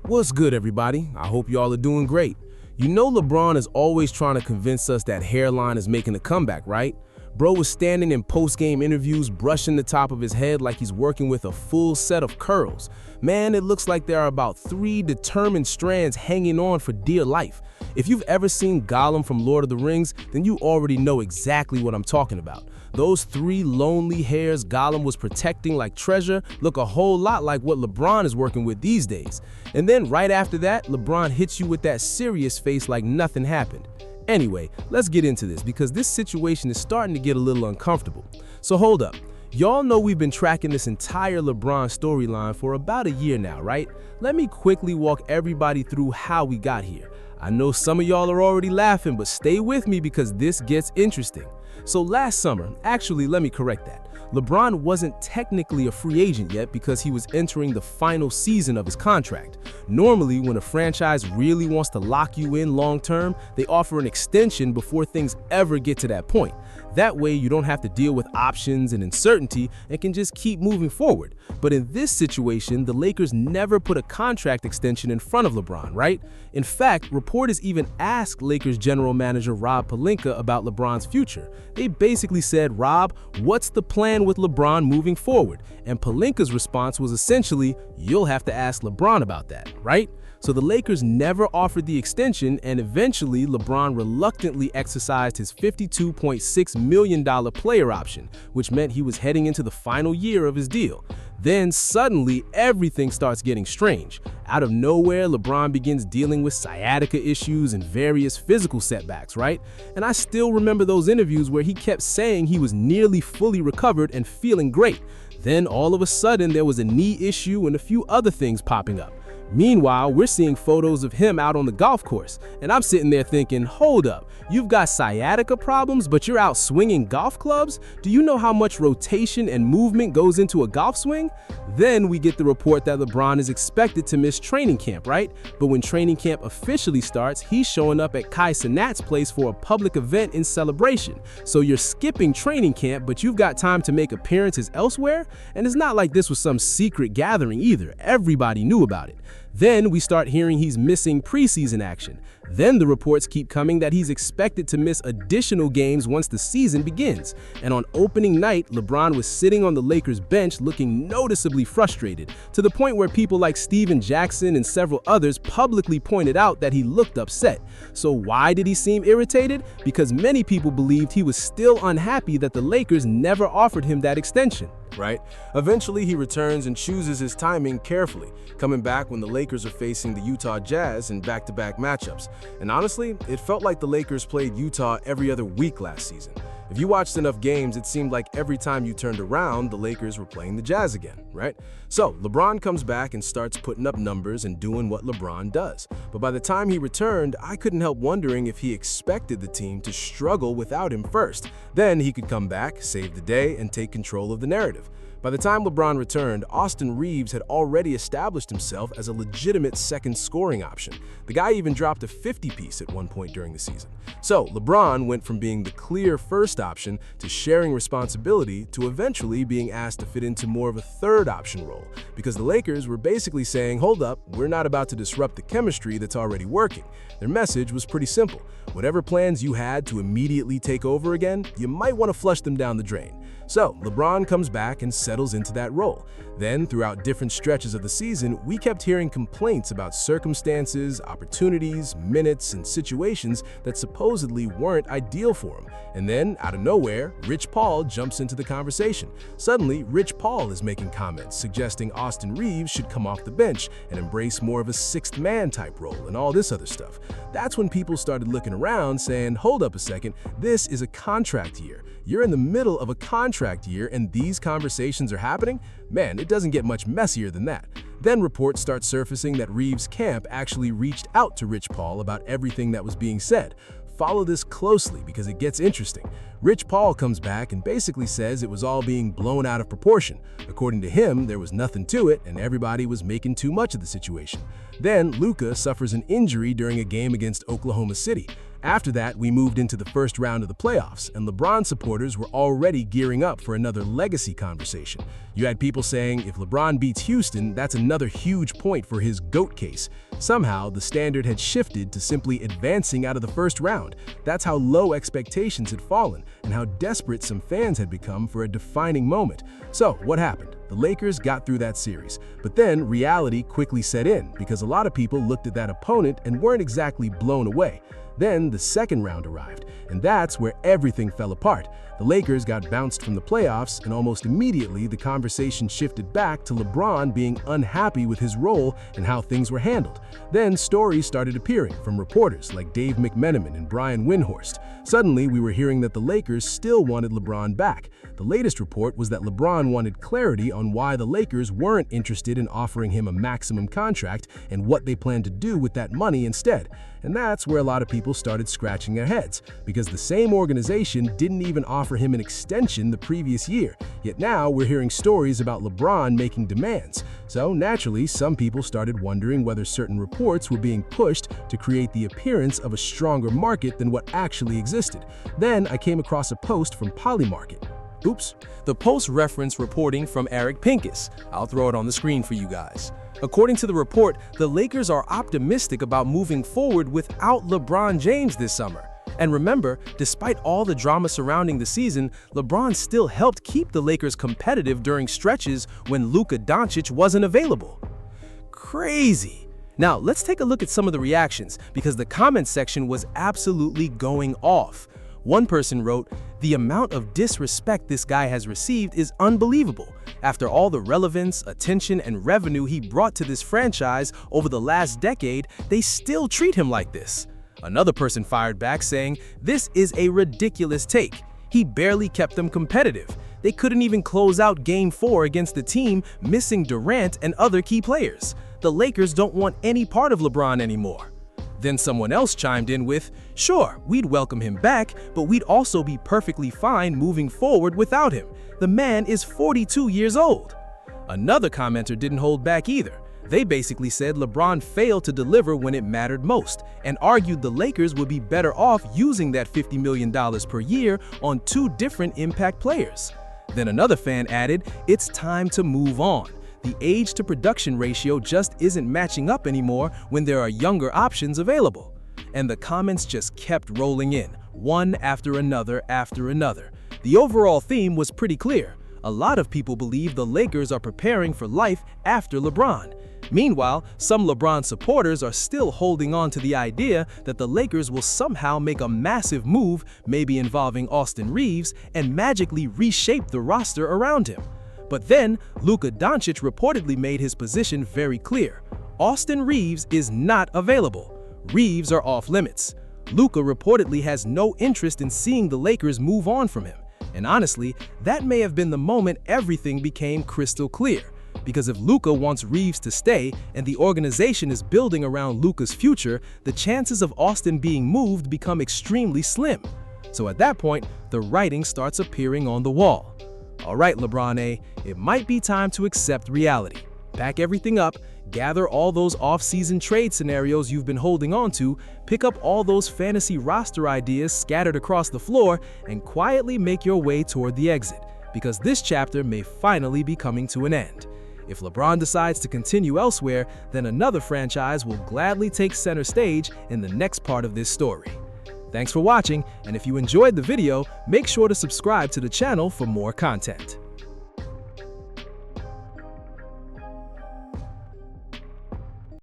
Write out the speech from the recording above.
What's good, everybody? I hope y'all are doing great. You know LeBron is always trying to convince us that hairline is making a comeback, right? Bro was standing in post-game interviews brushing the top of his head like he's working with a full set of curls. Man, it looks like there are about 3 determined strands hanging on for dear life. If you've ever seen Gollum from Lord of the Rings, then you already know exactly what I'm talking about. Those 3 lonely hairs Gollum was protecting like treasure look a whole lot like what LeBron is working with these days. And then right after that, LeBron hits you with that serious face like nothing happened. Anyway, let's get into this because this situation is starting to get a little uncomfortable. So hold up. Y'all know we've been tracking this entire LeBron storyline for about a year now, right? Let me quickly walk everybody through how we got here. I know some of y'all are already laughing, but stay with me because this gets interesting. So last summer, actually let me correct that. LeBron wasn't technically a free agent yet because he was entering the final season of his contract. Normally, when a franchise really wants to lock you in long-term, they offer an extension before things ever get to that point. That way, you don't have to deal with options and uncertainty and can just keep moving forward. But in this situation, the Lakers never put a contract extension in front of LeBron, right? In fact, reporters even asked Lakers general manager Rob Pelinka about LeBron's future. They basically said, "Rob, what's the plan with LeBron moving forward?" And Pelinka's response was essentially, "You'll have to ask LeBron about that," right? So the Lakers never offered the extension, and eventually LeBron reluctantly exercised his $52.6 million player option, which meant he was heading into the final year of his deal. Then suddenly everything starts getting strange. Out of nowhere, LeBron begins dealing with sciatica issues and various physical setbacks, right? And I still remember those interviews where he kept saying he was nearly fully recovered and feeling great. Then all of a sudden there was a knee issue and a few other things popping up. Meanwhile, we're seeing photos of him out on the golf course, and I'm sitting there thinking, hold up, you've got sciatica problems, but you're out swinging golf clubs? Do you know how much rotation and movement goes into a golf swing? Then we get the report that LeBron is expected to miss training camp, right? But when training camp officially starts, he's showing up at Kai Cenat's place for a public event in celebration. So you're skipping training camp, but you've got time to make appearances elsewhere? And it's not like this was some secret gathering either. Everybody knew about it. Then we start hearing he's missing preseason action. Then the reports keep coming that he's expected to miss additional games once the season begins. And on opening night, LeBron was sitting on the Lakers bench looking noticeably frustrated, to the point where people like Steven Jackson and several others publicly pointed out that he looked upset. So why did he seem irritated? Because many people believed he was still unhappy that the Lakers never offered him that extension. Right? Eventually, he returns and chooses his timing carefully, coming back when the Lakers are facing the Utah Jazz in back-to-back matchups. And honestly, it felt like the Lakers played Utah every other week last season. If you watched enough games, it seemed like every time you turned around, the Lakers were playing the Jazz again, right? So LeBron comes back and starts putting up numbers and doing what LeBron does. But by the time he returned, I couldn't help wondering if he expected the team to struggle without him first. Then he could come back, save the day, and take control of the narrative. By the time LeBron returned, Austin Reaves had already established himself as a legitimate second scoring option. The guy even dropped a 50-piece at one point during the season. So LeBron went from being the clear first option to sharing responsibility to eventually being asked to fit into more of a third option role, because the Lakers were basically saying, hold up, we're not about to disrupt the chemistry that's already working. Their message was pretty simple. Whatever plans you had to immediately take over again, you might want to flush them down the drain. So LeBron comes back and settles into that role. Then, throughout different stretches of the season, we kept hearing complaints about circumstances, opportunities, minutes, and situations that supposedly weren't ideal for him. And then, out of nowhere, Rich Paul jumps into the conversation. Suddenly, Rich Paul is making comments suggesting Austin Reaves should come off the bench and embrace more of a sixth man type role and all this other stuff. That's when people started looking around saying, hold up a second, this is a contract year. You're in the middle of a contract year and these conversations are happening? Man, it doesn't get much messier than that. Then reports start surfacing that Reaves' camp actually reached out to Rich Paul about everything that was being said. Follow this closely because it gets interesting. Rich Paul comes back and basically says it was all being blown out of proportion. According to him, there was nothing to it and everybody was making too much of the situation. Then Luka suffers an injury during a game against Oklahoma City. After that, we moved into the first round of the playoffs, and LeBron supporters were already gearing up for another legacy conversation. You had people saying if LeBron beats Houston, that's another huge point for his GOAT case. Somehow, the standard had shifted to simply advancing out of the first round. That's how low expectations had fallen, and how desperate some fans had become for a defining moment. So, what happened? The Lakers got through that series, but then reality quickly set in because a lot of people looked at that opponent and weren't exactly blown away. Then the second round arrived, and that's where everything fell apart. The Lakers got bounced from the playoffs, and almost immediately the conversation shifted back to LeBron being unhappy with his role and how things were handled. Then stories started appearing from reporters like Dave McMenamin and Brian Windhorst. Suddenly, we were hearing that the Lakers still wanted LeBron back. The latest report was that LeBron wanted clarity on why the Lakers weren't interested in offering him a maximum contract and what they planned to do with that money instead. And that's where a lot of people started scratching their heads, because the same organization didn't even offer him an extension the previous year. Yet now we're hearing stories about LeBron making demands. So naturally, some people started wondering whether certain reports were being pushed to create the appearance of a stronger market than what actually existed. Then I came across a post from Polymarket. Oops. The post referenced reporting from Eric Pincus. I'll throw it on the screen for you guys. According to the report, the Lakers are optimistic about moving forward without LeBron James this summer. And remember, despite all the drama surrounding the season, LeBron still helped keep the Lakers competitive during stretches when Luka Doncic wasn't available. Crazy! Now, let's take a look at some of the reactions, because the comment section was absolutely going off. One person wrote, "The amount of disrespect this guy has received is unbelievable. After all the relevance, attention, and revenue he brought to this franchise over the last decade, they still treat him like this." Another person fired back saying, "This is a ridiculous take. He barely kept them competitive. They couldn't even close out Game 4 against the team missing Durant and other key players. The Lakers don't want any part of LeBron anymore." Then someone else chimed in with, "Sure, we'd welcome him back, but we'd also be perfectly fine moving forward without him. The man is 42 years old." Another commenter didn't hold back either. They basically said LeBron failed to deliver when it mattered most, and argued the Lakers would be better off using that $50 million per year on two different impact players. Then another fan added, "It's time to move on. The age-to-production ratio just isn't matching up anymore when there are younger options available." And the comments just kept rolling in, one after another after another. The overall theme was pretty clear. A lot of people believe the Lakers are preparing for life after LeBron. Meanwhile, some LeBron supporters are still holding on to the idea that the Lakers will somehow make a massive move, maybe involving Austin Reeves, and magically reshape the roster around him. But then, Luka Doncic reportedly made his position very clear. Austin Reeves is not available. Reeves are off limits. Luka reportedly has no interest in seeing the Lakers move on from him. And honestly, that may have been the moment everything became crystal clear. Because if Luka wants Reeves to stay and the organization is building around Luka's future, the chances of Austin being moved become extremely slim. So at that point, the writing starts appearing on the wall. All right, LeBron A., it might be time to accept reality. Pack everything up, gather all those off-season trade scenarios you've been holding on to, pick up all those fantasy roster ideas scattered across the floor, and quietly make your way toward the exit, because this chapter may finally be coming to an end. If LeBron decides to continue elsewhere, then another franchise will gladly take center stage in the next part of this story. Thanks for watching, and if you enjoyed the video, make sure to subscribe to the channel for more content.